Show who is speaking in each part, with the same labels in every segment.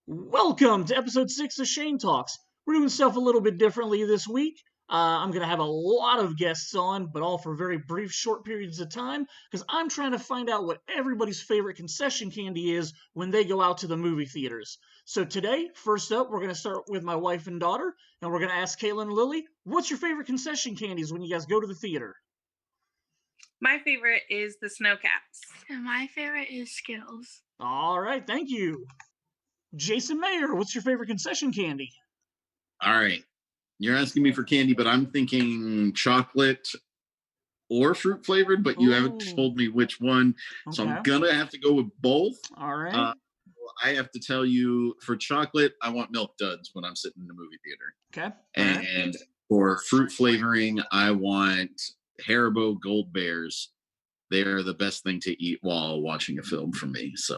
Speaker 1: Welcome to episode 6 of Shane Talks. We're doing stuff a little bit differently this week. I'm going to have a lot of guests on, but all for very brief, short periods of time, because I'm trying to find out what everybody's favorite concession candy is when they go out to the movie theaters. So today, first up, we're going to start with my wife and daughter, and we're going to ask Caitlin and Lily, what's your favorite concession candies when you guys go to the theater?
Speaker 2: My favorite is the Snow Caps.
Speaker 3: And my favorite is Skittles.
Speaker 1: All right, thank you. Jason Mayer, what's your favorite concession candy?
Speaker 4: All right. You're asking me for candy, but I'm thinking chocolate or fruit flavored, but you haven't told me which one. Okay. So I'm going to have to go with both.
Speaker 1: All right.
Speaker 4: I have to tell you, for chocolate, I want Milk Duds when I'm sitting in the movie theater.
Speaker 1: Okay.
Speaker 4: And for fruit flavoring, I want Haribo Gold Bears. They are the best thing to eat while watching a film for me. So.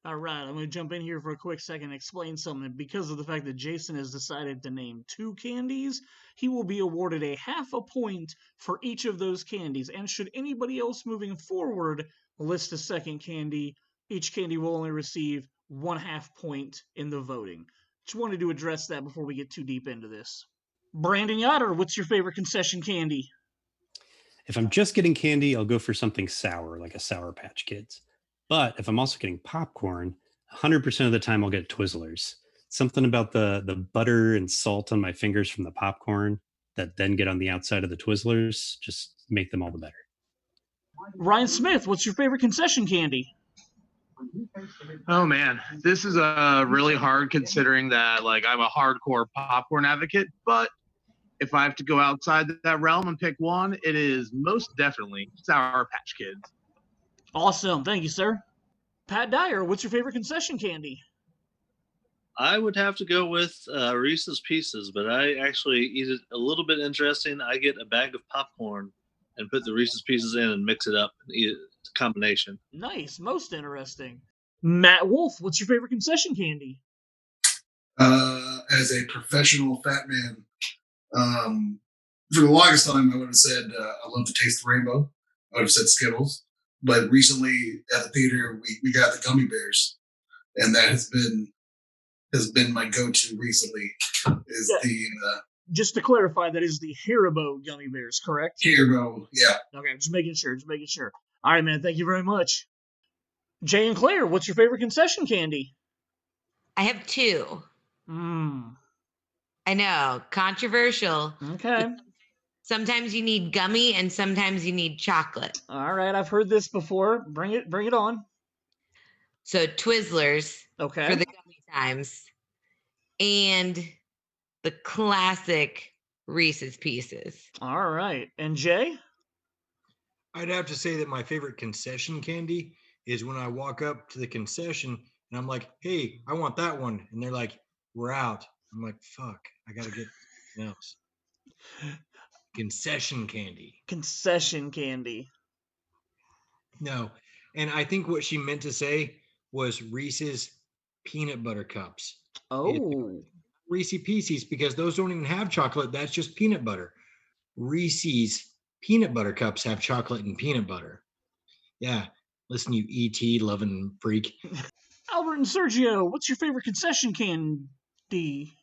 Speaker 1: All right, I'm going to jump in here for a quick second and explain something. Because of the fact that Jason has decided to name 2 candies, he will be awarded a half a point for each of those candies. And should anybody else moving forward list a second candy, each candy will only receive 1/2 point in the voting. Just wanted to address that before we get too deep into this. Brandon Yoder, what's your favorite concession candy?
Speaker 5: If I'm just getting candy, I'll go for something sour, like a Sour Patch Kids. But if I'm also getting popcorn, 100% of the time I'll get Twizzlers. Something about the butter and salt on my fingers from the popcorn that then get on the outside of the Twizzlers just make them all the better.
Speaker 1: Ryan Smith, what's your favorite concession candy?
Speaker 6: Oh man, this is really hard considering that I'm a hardcore popcorn advocate, but if I have to go outside that realm and pick one, it is most definitely Sour Patch Kids.
Speaker 1: Awesome. Thank you, sir. Pat Dyer, what's your favorite concession candy?
Speaker 7: I would have to go with Reese's Pieces, but I actually eat it a little bit interesting. I get a bag of popcorn and put the Reese's Pieces in and mix it up and eat it. It's a combination.
Speaker 1: Nice. Most interesting. Matt Wolf, what's your favorite concession candy?
Speaker 8: As a professional fat man, for the longest time, I would have said I love to taste the rainbow. I would have said Skittles. But recently at the theater, we got the gummy bears, and that has been my go-to recently.
Speaker 1: Just to clarify, that is the Haribo gummy bears, correct?
Speaker 8: Haribo, yeah.
Speaker 1: Okay, just making sure. All right, man. Thank you very much. Jay and Claire, what's your favorite concession candy?
Speaker 9: I have 2. I know, controversial.
Speaker 1: Okay.
Speaker 9: Sometimes you need gummy and sometimes you need chocolate.
Speaker 1: All right, I've heard this before. Bring it on.
Speaker 9: So Twizzlers for the gummy times. And the classic Reese's Pieces.
Speaker 1: All right. And Jay?
Speaker 10: I'd have to say that my favorite concession candy is when I walk up to the concession and I'm like, hey, I want that one. And they're like, we're out. I'm like, fuck, I got to get something else. Concession candy. No. And I think what she meant to say was Reese's peanut butter cups.
Speaker 1: Oh.
Speaker 10: Reese's Pieces, because those don't even have chocolate. That's just peanut butter. Reese's peanut butter cups have chocolate and peanut butter. Yeah. Listen, you E.T. loving freak.
Speaker 1: Albert and Sergio, what's your favorite concession candy?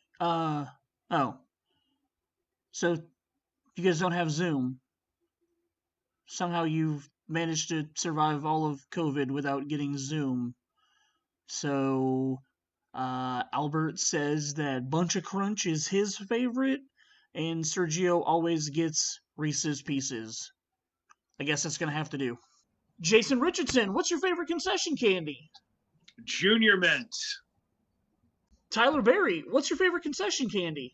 Speaker 1: So you guys don't have Zoom. Somehow you've managed to survive all of COVID without getting Zoom. So Albert says that Bunch of Crunch is his favorite, and Sergio always gets Reese's Pieces. I guess that's going to have to do. Jason Richardson, what's your favorite concession candy?
Speaker 6: Junior Mint.
Speaker 1: Tyler Berry, what's your favorite concession candy?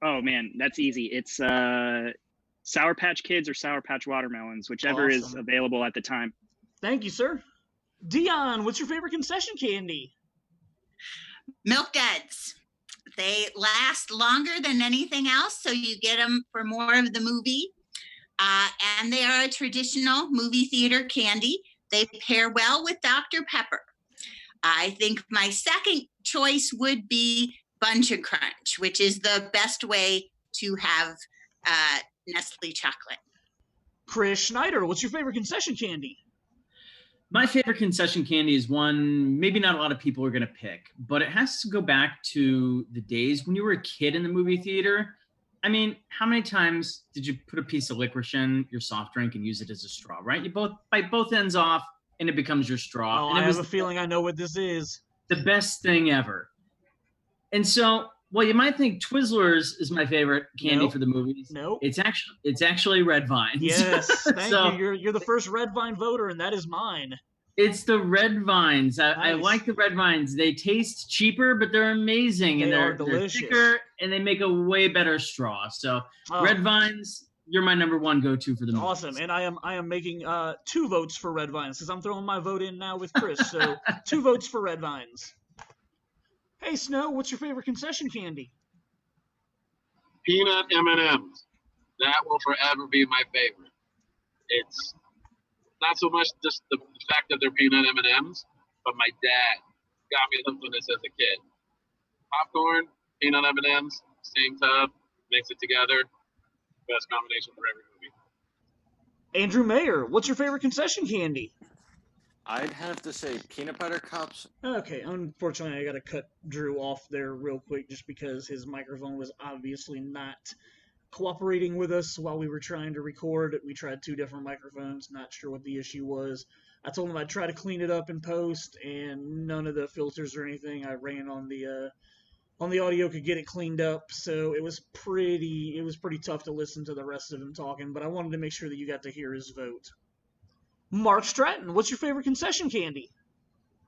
Speaker 11: Oh, man, that's easy. It's Sour Patch Kids or Sour Patch Watermelons, whichever is available at the time.
Speaker 1: Thank you, sir. Dion, what's your favorite concession candy?
Speaker 12: Milk Duds. They last longer than anything else, so you get them for more of the movie. And they are a traditional movie theater candy. They pair well with Dr. Pepper. I think my second choice would be Bunch of Crunch, which is the best way to have Nestle chocolate.
Speaker 1: Chris Schneider, what's your favorite concession candy?
Speaker 13: My favorite concession candy is one maybe not a lot of people are going to pick, but it has to go back to the days when you were a kid in the movie theater. I mean, how many times did you put a piece of licorice in your soft drink and use it as a straw, right? You both bite both ends off and it becomes your straw.
Speaker 1: Oh,
Speaker 13: And
Speaker 1: I
Speaker 13: it
Speaker 1: have
Speaker 13: was
Speaker 1: a feeling I know what this is.
Speaker 13: the best thing ever. And so, well, you might think Twizzlers is my favorite candy for the movies.
Speaker 1: Nope.
Speaker 13: It's actually Red Vines.
Speaker 1: Yes, thank
Speaker 13: So,
Speaker 1: you. You're the first Red Vine voter, and that is mine.
Speaker 13: It's the Red Vines. I
Speaker 1: Nice.
Speaker 13: like the Red Vines. They taste cheaper, but they're amazing. And
Speaker 1: They are
Speaker 13: they're
Speaker 1: delicious.
Speaker 13: thicker, and they make a way better straw. So
Speaker 1: Oh.
Speaker 13: Red Vines, you're my number one go-to for the movies.
Speaker 1: Awesome, and I am making 2 votes for Red Vines because I'm throwing my vote in now with Chris. So 2 votes for Red Vines. Hey Snow, what's your favorite concession candy?
Speaker 14: Peanut M&Ms. That will forever be my favorite. It's not so much just the fact that they're peanut M&Ms, but my dad got me hooked on this as a kid. Popcorn, peanut M&Ms, same tub, mix it together. Best combination for every movie.
Speaker 1: Andrew Mayer, what's your favorite concession candy?
Speaker 15: I'd have to say peanut butter cups.
Speaker 1: Okay, unfortunately I gotta cut Drew off there real quick just because his microphone was obviously not cooperating with us while we were trying to record. We tried 2 different microphones, not sure what the issue was. I told him I'd try to clean it up in post, and none of the filters or anything I ran on the audio could get it cleaned up, so it was pretty tough to listen to the rest of him talking, but I wanted to make sure that you got to hear his vote. Mark Stratton, what's your favorite concession candy?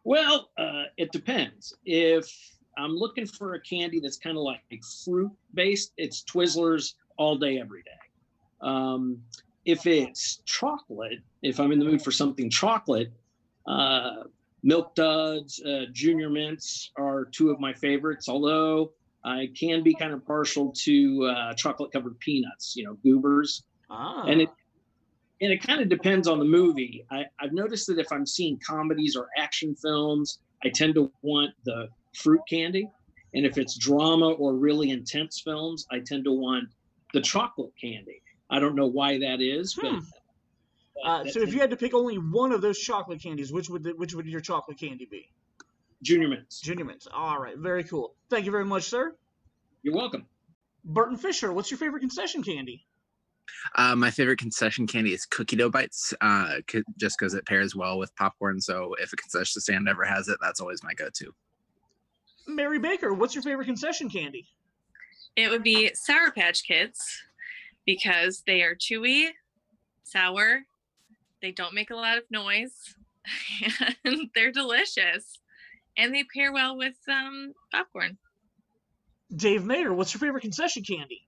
Speaker 16: Well, it depends. If I'm looking for a candy that's kind of like fruit based, it's Twizzlers all day, every day. If it's chocolate, if I'm in the mood for something chocolate, Milk Duds, Junior Mints are 2 of my favorites, although I can be kind of partial to chocolate covered peanuts, goobers. And it kind of depends on the movie. I've noticed that if I'm seeing comedies or action films, I tend to want the fruit candy. And if it's drama or really intense films, I tend to want the chocolate candy. I don't know why that is, but
Speaker 1: so if you had to pick only one of those chocolate candies, which would your chocolate candy be?
Speaker 16: Junior Mints.
Speaker 1: Junior Mints. All right, very cool. Thank you very much, sir.
Speaker 16: You're welcome.
Speaker 1: Burton Fisher, what's your favorite concession candy?
Speaker 17: My favorite concession candy is cookie dough bites, just because it pairs well with popcorn. So if a concession stand ever has it, that's always my go-to.
Speaker 1: Mary Baker, what's your favorite concession candy?
Speaker 2: It would be Sour Patch Kids because they are chewy, sour, they don't make a lot of noise, and they're delicious. And they pair well with popcorn.
Speaker 1: Dave Mayer, what's your favorite concession candy?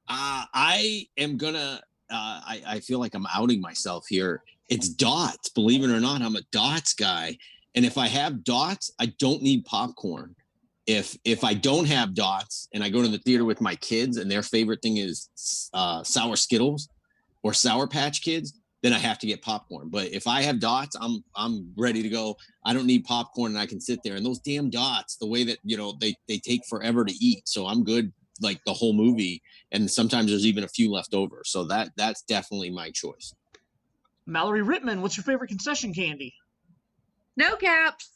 Speaker 18: I am gonna. I feel like I'm outing myself here. It's Dots. Believe it or not, I'm a Dots guy. And if I have Dots, I don't need popcorn. If I don't have Dots and I go to the theater with my kids and their favorite thing is sour Skittles or Sour Patch Kids, then I have to get popcorn. But if I have Dots, I'm ready to go. I don't need popcorn and I can sit there. And those damn Dots, the way that they take forever to eat, so I'm good like the whole movie. And sometimes there's even a few left over. So that's definitely my choice.
Speaker 1: Mallory Rittman, what's your favorite concession candy?
Speaker 19: No caps.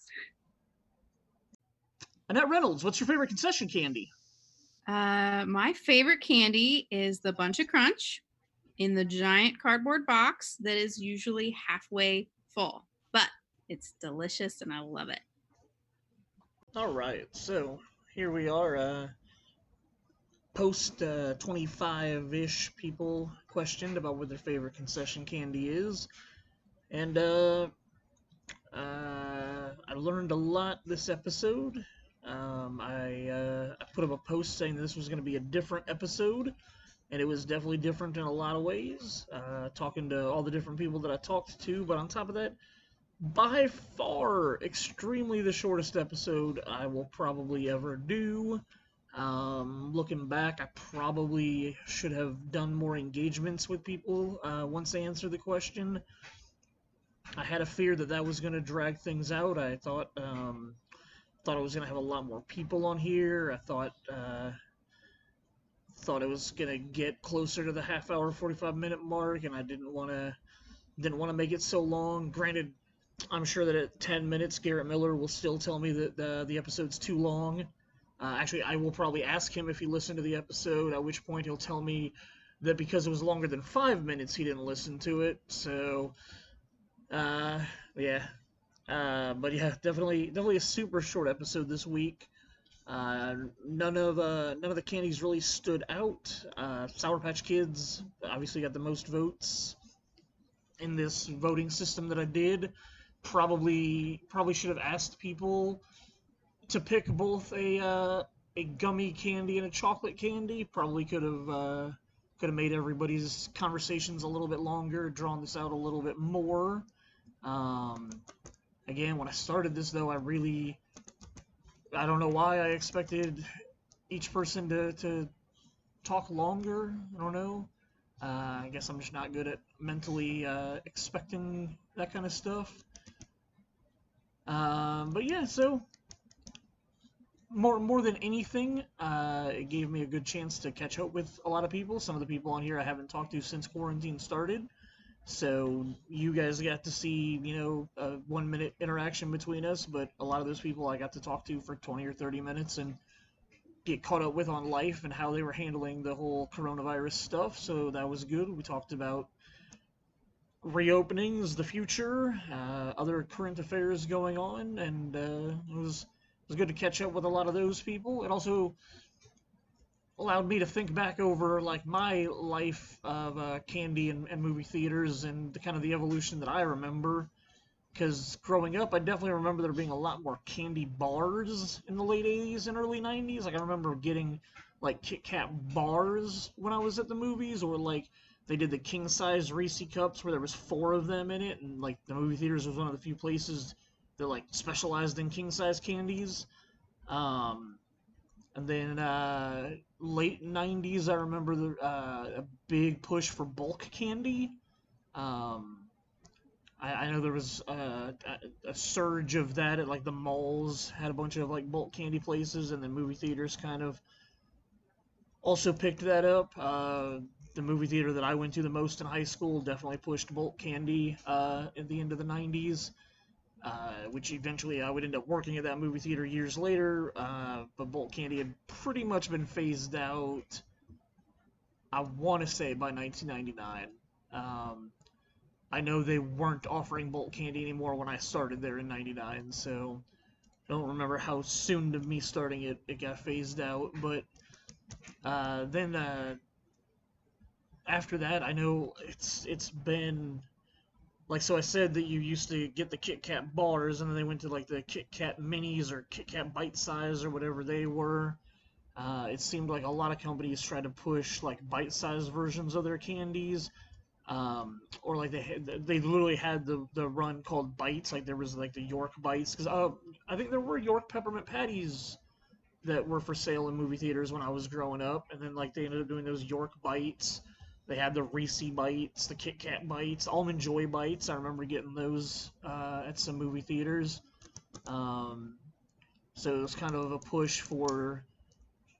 Speaker 1: Annette Reynolds, what's your favorite concession candy?
Speaker 19: My favorite candy is the Bunch of Crunch in the giant cardboard box that is usually halfway full, but it's delicious and I love it.
Speaker 1: All right, so here we are. Post 25-ish people questioned about what their favorite concession candy is, and I learned a lot this episode. I put up a post saying this was going to be a different episode, and it was definitely different in a lot of ways, talking to all the different people that I talked to, but on top of that, by far, extremely the shortest episode I will probably ever do. Looking back, I probably should have done more engagements with people once they answered the question. I had a fear that was going to drag things out. I thought I was going to have a lot more people on here. I thought it was going to get closer to the half hour, 45-minute mark, and I didn't want to make it so long. Granted, I'm sure that at 10 minutes, Garrett Miller will still tell me that the episode's too long. Actually, I will probably ask him if he listened to the episode, at which point he'll tell me that because it was longer than 5 minutes, he didn't listen to it. So, yeah. But yeah, definitely a super short episode this week. None of the candies really stood out. Sour Patch Kids obviously got the most votes in this voting system that I did. Probably should have asked people to pick both a gummy candy and a chocolate candy. Probably could have made everybody's conversations a little bit longer, drawn this out a little bit more. Again, when I started this though, I don't know why I expected each person to talk longer. I don't know. I guess I'm just not good at mentally expecting that kind of stuff. But yeah, so more than anything, it gave me a good chance to catch up with a lot of people. Some of the people on here I haven't talked to since quarantine started. So you guys got to see, a 1 minute interaction between us, but a lot of those people I got to talk to for 20 or 30 minutes and get caught up with on life and how they were handling the whole coronavirus stuff. So that was good. We talked about reopenings, the future, other current affairs going on, and it was good to catch up with a lot of those people. It also allowed me to think back over like my life of candy and movie theaters and the evolution that I remember. Because growing up, I definitely remember there being a lot more candy bars in the late 80s and early 90s. Like, I remember getting, like, Kit Kat bars when I was at the movies, or, like, they did the king-size Reese cups where there was 4 of them in it, and, like, the movie theaters was one of the few places that, like, specialized in king-size candies. And then late 90s, I remember a big push for bulk candy. I know there was a surge of that at like the malls, had a bunch of like bulk candy places, and then movie theaters kind of also picked that up. The movie theater that I went to the most in high school definitely pushed bulk candy at the end of the 90s, which eventually I would end up working at that movie theater years later, but bulk candy had pretty much been phased out, I want to say, by 1999. I know they weren't offering bulk candy anymore when I started there in 99, so I don't remember how soon to me starting it got phased out, but then after that, I know it's been, like, so I said that you used to get the Kit Kat bars, and then they went to, like, the Kit Kat minis or Kit Kat bite size or whatever they were. It seemed like a lot of companies tried to push, like, bite-sized versions of their candies. Or like they literally had the run called Bites, like there was like the York Bites, because I think there were York peppermint patties that were for sale in movie theaters when I was growing up, and then like they ended up doing those York Bites. They had the Reese Bites, the Kit Kat Bites, Almond Joy Bites. I remember getting those at some movie theaters. So it was kind of a push for,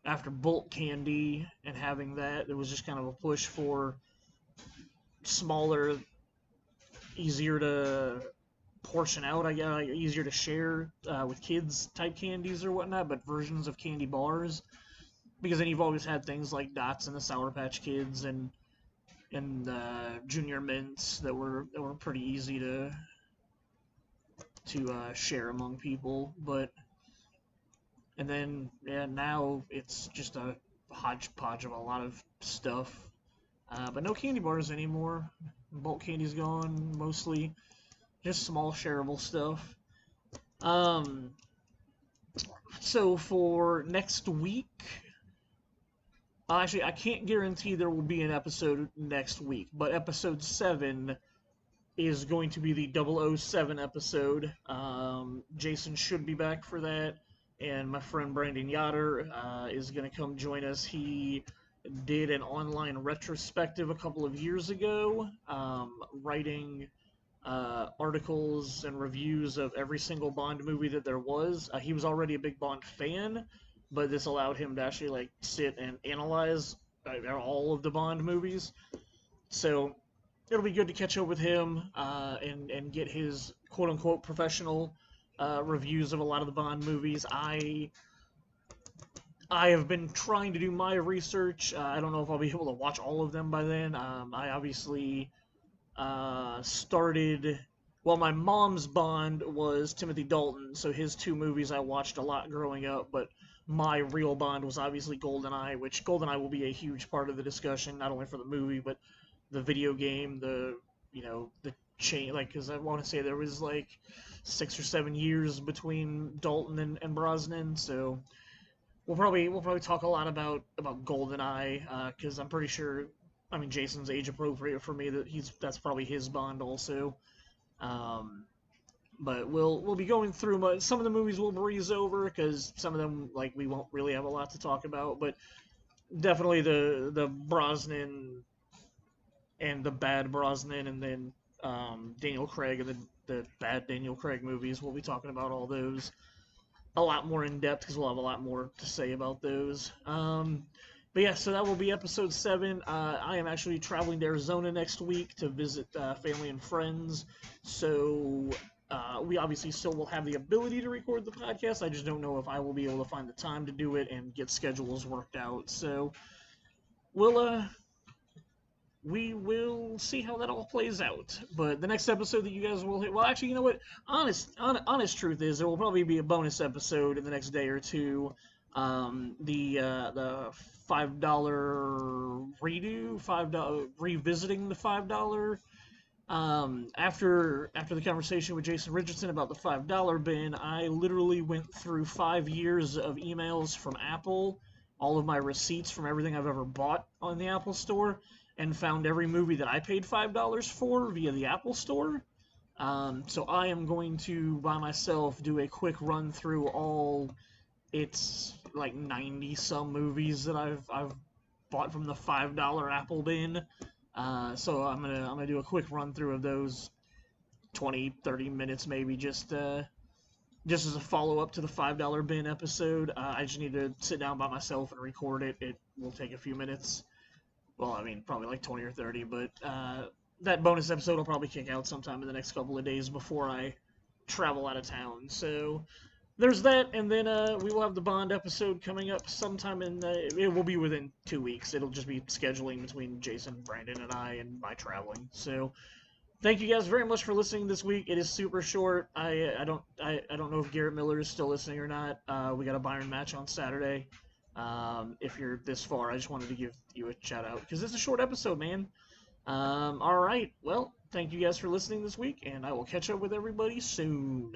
Speaker 1: after bulk candy and having that, there was just kind of a push for smaller, easier to portion out, I guess, like easier to share with kids type candies or whatnot, but versions of candy bars. Because then you've always had things like Dots and the Sour Patch Kids and Junior Mints that were pretty easy to share among people. But and then now it's just a hodgepodge of a lot of stuff. But no candy bars anymore. Bulk candy's gone, mostly just small shareable stuff. So for next week, actually I can't guarantee there will be an episode next week, but episode 7 is going to be the 007 episode. Jason should be back for that, and my friend Brandon Yoder is going to come join us. He did an online retrospective a couple of years ago, writing articles and reviews of every single Bond movie that there was. He was already a big Bond fan, but this allowed him to actually like sit and analyze all of the Bond movies. So it'll be good to catch up with him and get his quote unquote professional reviews of a lot of the Bond movies. I have been trying to do my research. I don't know if I'll be able to watch all of them by then. I obviously started. Well, my mom's Bond was Timothy Dalton, so his two movies I watched a lot growing up. But my real Bond was obviously GoldenEye, which GoldenEye will be a huge part of the discussion, not only for the movie but the video game, the chain, like, because I want to say there was like 6 or 7 years between Dalton and Brosnan, so we'll probably talk a lot about GoldenEye because I'm pretty sure, I mean, Jason's age appropriate for me, that's probably his Bond also. But we'll be going through some of the movies we'll breeze over because some of them, like, we won't really have a lot to talk about, but definitely the Brosnan and the bad Brosnan, and then Daniel Craig and the bad Daniel Craig movies. We'll be talking about all those a lot more in depth because we'll have a lot more to say about those. But yeah, so that will be episode 7. I am actually traveling to Arizona next week to visit family and friends. So we obviously still will have the ability to record the podcast. I just don't know if I will be able to find the time to do it and get schedules worked out. So we will see how that all plays out. But the next episode that you guys will hit, well, actually, you know what? Honest truth is there will probably be a bonus episode in the next day or two. The $5 redo, revisiting the $5. After the conversation with Jason Richardson about the $5 bin, I literally went through 5 years of emails from Apple, all of my receipts from everything I've ever bought on the Apple Store, and found every movie that I paid $5 for via the Apple Store. So I am going to, by myself, do a quick run through all, it's like 90-some movies that I've bought from the $5 Apple bin. So I'm gonna do a quick run through of those, 20-30 minutes maybe, just as a follow-up to the $5 bin episode. I just need to sit down by myself and record it. It will take a few minutes. Well, I mean, probably like 20 or 30, but that bonus episode will probably kick out sometime in the next couple of days before I travel out of town. So there's that, and then we will have the Bond episode coming up sometime it will be within 2 weeks. It'll just be scheduling between Jason, Brandon, and I, and my traveling. So thank you guys very much for listening this week. It is super short. I don't know if Garrett Miller is still listening or not. We got a Bayern match on Saturday. If you're this far, I just wanted to give you a shout out because it's a short episode, man. All right. Well, thank you guys for listening this week, and I will catch up with everybody soon.